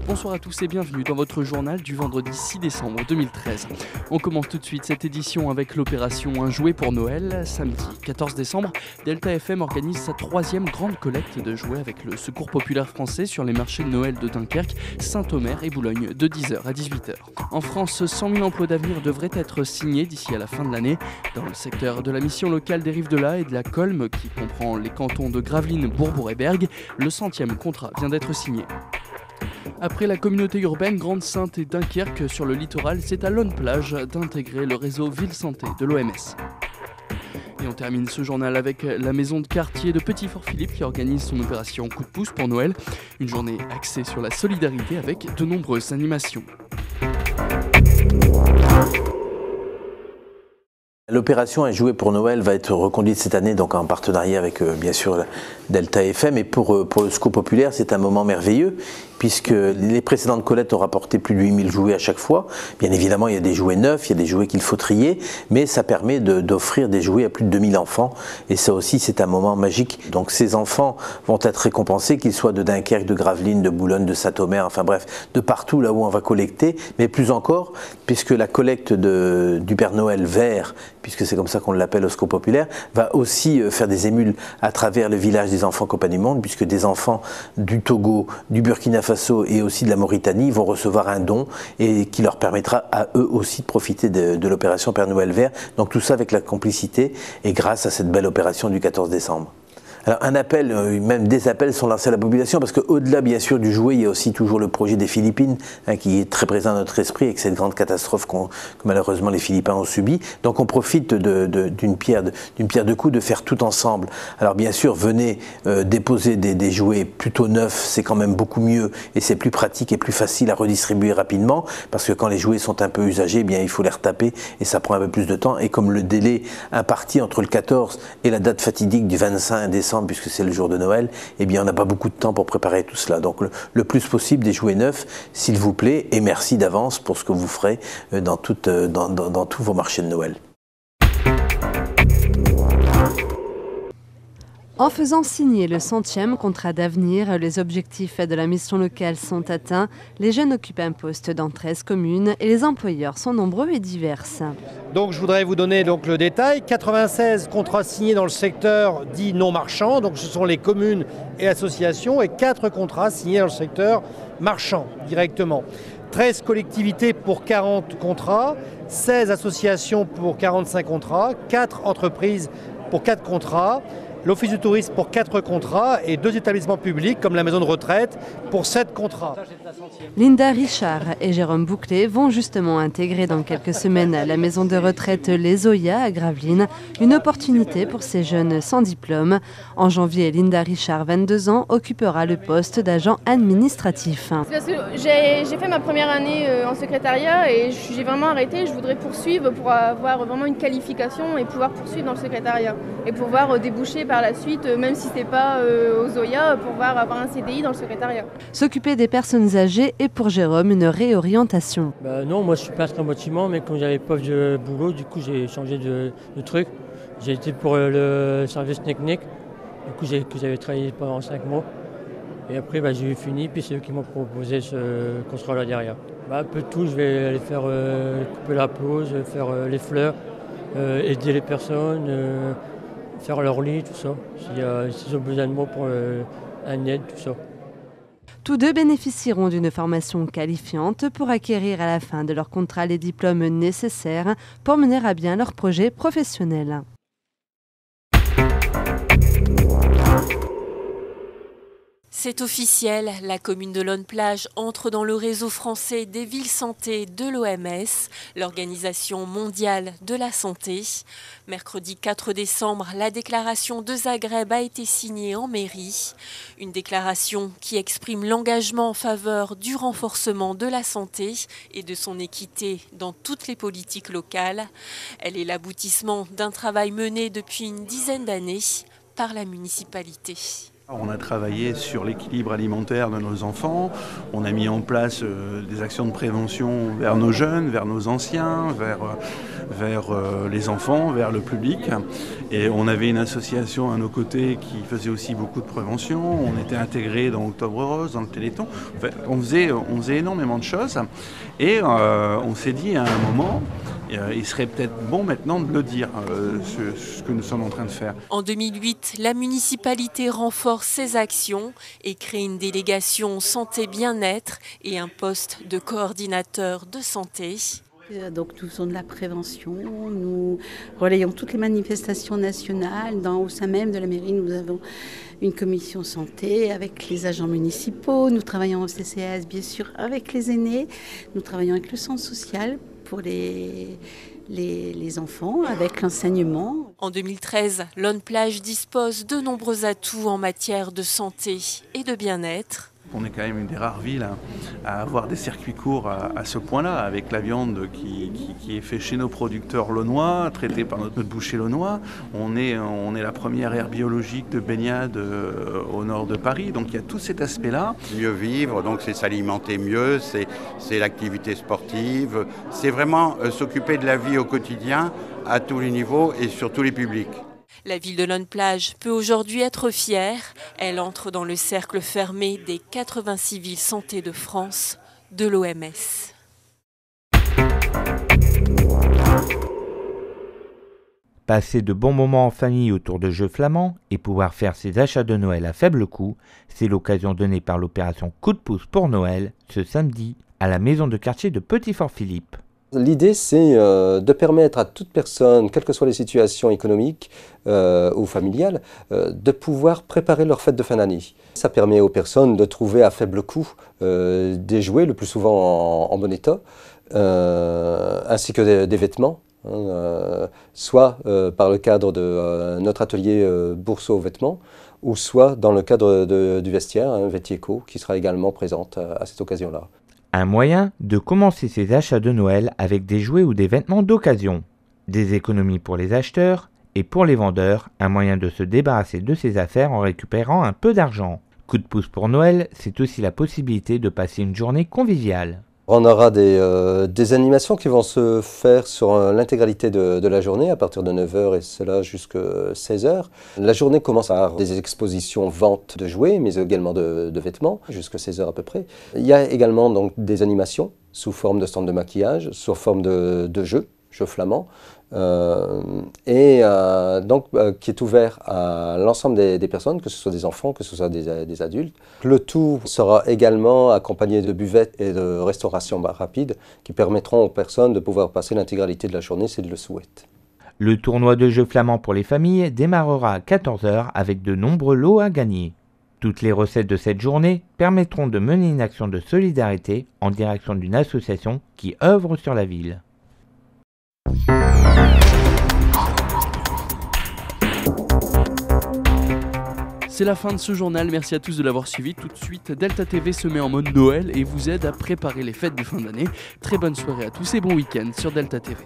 Bonsoir à tous et bienvenue dans votre journal du vendredi 6 décembre 2013. On commence tout de suite cette édition avec l'opération Un jouet pour Noël. Samedi 14 décembre, Delta FM organise sa 3e grande collecte de jouets avec le Secours populaire français sur les marchés de Noël de Dunkerque, Saint-Omer et Boulogne de 10h à 18h. En France, 100 000 emplois d'avenir devraient être signés d'ici à la fin de l'année. Dans le secteur de la mission locale des Rives de l'Aa et de la Colme, qui comprend les cantons de Gravelines, Bourbourg et Bergues, le 100e contrat vient d'être signé. Après la communauté urbaine Grande-Sainte et Dunkerque sur le littoral, c'est à Laune-Plage d'intégrer le réseau Ville Santé de l'OMS. Et on termine ce journal avec la maison de quartier de Petit-Fort-Philippe qui organise son opération Coup de pouce pour Noël. Une journée axée sur la solidarité avec de nombreuses animations. L'opération Un jouet pour Noël va être reconduite cette année donc en partenariat avec bien sûr Delta FM et pour le Secours populaire c'est un moment merveilleux puisque les précédentes collectes ont rapporté plus de 8000 jouets à chaque fois. Bien évidemment il y a des jouets neufs, il y a des jouets qu'il faut trier mais ça permet d'offrir des jouets à plus de 2000 enfants et ça aussi c'est un moment magique. Donc ces enfants vont être récompensés qu'ils soient de Dunkerque, de Gravelines, de Boulogne, de Saint-Omer, enfin bref de partout là où on va collecter mais plus encore puisque la collecte du Père Noël vert puisque c'est comme ça qu'on l'appelle au Secours populaire, va aussi faire des émules à travers le village des enfants Compagnie du Monde, puisque des enfants du Togo, du Burkina Faso et aussi de la Mauritanie vont recevoir un don et qui leur permettra à eux aussi de profiter de l'opération Père Noël vert. Donc tout ça avec la complicité et grâce à cette belle opération du 14 décembre. Alors un appel, même des appels sont lancés à la population parce qu'au-delà bien sûr du jouet, il y a aussi toujours le projet des Philippines qui est très présent dans notre esprit avec cette grande catastrophe que malheureusement les Philippins ont subie. Donc on profite d'une pierre deux coups de faire tout ensemble. Alors bien sûr venez déposer des jouets plutôt neufs, c'est quand même beaucoup mieux et c'est plus pratique et plus facile à redistribuer rapidement parce que quand les jouets sont un peu usagés, eh bien il faut les retaper et ça prend un peu plus de temps et comme le délai imparti entre le 14 et la date fatidique du 25 décembre puisque c'est le jour de Noël, eh bien on n'a pas beaucoup de temps pour préparer tout cela. Donc le plus possible des jouets neufs, s'il vous plaît, et merci d'avance pour ce que vous ferez dans tous vos marchés de Noël. En faisant signer le 100e contrat d'avenir, les objectifs de la mission locale sont atteints. Les jeunes occupent un poste dans 13 communes et les employeurs sont nombreux et divers. Donc je voudrais vous donner donc le détail. 96 contrats signés dans le secteur dit non marchand, donc ce sont les communes et associations, et 4 contrats signés dans le secteur marchand directement. 13 collectivités pour 40 contrats, 16 associations pour 45 contrats, 4 entreprises pour 4 contrats, l'Office du tourisme pour 4 contrats et 2 établissements publics comme la maison de retraite pour 7 contrats. Linda Richard et Jérôme Bouclet vont justement intégrer dans quelques semaines la maison de retraite Les Zoya à Gravelines, une opportunité pour ces jeunes sans diplôme. En janvier, Linda Richard, 22 ans, occupera le poste d'agent administratif. Parce que j'ai fait ma première année en secrétariat et j'ai vraiment arrêté. Je voudrais poursuivre pour avoir vraiment une qualification et pouvoir poursuivre dans le secrétariat et pouvoir déboucher par la suite, même si ce n'est pas aux Zoya, pour pouvoir avoir un CDI dans le secrétariat. S'occuper des personnes âgées est pour Jérôme une réorientation. Non, moi je suis peintre en bâtiment, mais quand j'avais pas de boulot, du coup j'ai changé de truc. J'ai été pour le service technique, du coup j'avais travaillé pendant 5 mois. Et après j'ai fini, puis c'est eux qui m'ont proposé ce contrat-là derrière. Un peu de tout, je vais aller faire couper la pelouse, faire les fleurs, aider les personnes, faire leur lit, tout ça, s'ils ont besoin de moi pour un aide, tout ça. Tous deux bénéficieront d'une formation qualifiante pour acquérir à la fin de leur contrat les diplômes nécessaires pour mener à bien leur projet professionnel. C'est officiel, la commune de Laune-Plage entre dans le réseau français des villes santé de l'OMS, l'Organisation mondiale de la santé. Mercredi 4 décembre, la déclaration de Zagreb a été signée en mairie. Une déclaration qui exprime l'engagement en faveur du renforcement de la santé et de son équité dans toutes les politiques locales. Elle est l'aboutissement d'un travail mené depuis une dizaine d'années par la municipalité. On a travaillé sur l'équilibre alimentaire de nos enfants, on a mis en place des actions de prévention vers nos jeunes, vers nos anciens, vers les enfants, vers le public. Et on avait une association à nos côtés qui faisait aussi beaucoup de prévention. On était intégrés dans Octobre Rose, dans le Téléthon. Enfin, on faisait énormément de choses. Et on s'est dit à un moment, il serait peut-être bon maintenant de le dire, ce que nous sommes en train de faire. En 2008, la municipalité renforce ses actions et crée une délégation santé-bien-être et un poste de coordinateur de santé. Donc nous faisons de la prévention, nous relayons toutes les manifestations nationales. Au sein même de la mairie, nous avons une commission santé avec les agents municipaux. Nous travaillons au CCAS, bien sûr, avec les aînés. Nous travaillons avec le centre social pour les enfants, avec l'enseignement. En 2013, Lone Plage dispose de nombreux atouts en matière de santé et de bien-être. On est quand même une des rares villes à avoir des circuits courts à ce point-là, avec la viande qui est faite chez nos producteurs launois, traitée par notre boucher launois. On est la première aire biologique de baignade au nord de Paris, donc il y a tout cet aspect-là. Mieux vivre, donc c'est s'alimenter mieux, c'est l'activité sportive, c'est vraiment s'occuper de la vie au quotidien à tous les niveaux et sur tous les publics. La ville de Lone Plage peut aujourd'hui être fière. Elle entre dans le cercle fermé des 86 villes santé de France de l'OMS. Passer de bons moments en famille autour de jeux flamands et pouvoir faire ses achats de Noël à faible coût, c'est l'occasion donnée par l'opération Coup de pouce pour Noël ce samedi à la maison de quartier de Petit-Fort-Philippe. L'idée, c'est de permettre à toute personne, quelles que soient les situations économiques ou familiales, de pouvoir préparer leur fête de fin d'année. Ça permet aux personnes de trouver à faible coût des jouets, le plus souvent en bon état, ainsi que des vêtements, soit par le cadre de notre atelier Bourseau aux vêtements, ou soit dans le cadre du vestiaire, Vêtieco, qui sera également présente à cette occasion-là. Un moyen de commencer ses achats de Noël avec des jouets ou des vêtements d'occasion. Des économies pour les acheteurs et pour les vendeurs, un moyen de se débarrasser de ses affaires en récupérant un peu d'argent. Coup de pouce pour Noël, c'est aussi la possibilité de passer une journée conviviale. On aura des animations qui vont se faire sur l'intégralité de la journée, à partir de 9h et cela jusqu'à 16h. La journée commence par des expositions vente de jouets, mais également de vêtements, jusqu'à 16h à peu près. Il y a également donc des animations sous forme de stand de maquillage, sous forme de jeux flamands, qui est ouvert à l'ensemble des personnes, que ce soit des enfants, que ce soit des adultes. Le tout sera également accompagné de buvettes et de restauration rapide qui permettront aux personnes de pouvoir passer l'intégralité de la journée s'ils le souhaitent. Le tournoi de jeux flamands pour les familles démarrera à 14h avec de nombreux lots à gagner. Toutes les recettes de cette journée permettront de mener une action de solidarité en direction d'une association qui œuvre sur la ville. C'est la fin de ce journal, merci à tous de l'avoir suivi. Tout de suite, Delta TV se met en mode Noël et vous aide à préparer les fêtes de fin d'année. Très bonne soirée à tous et bon week-end sur Delta TV.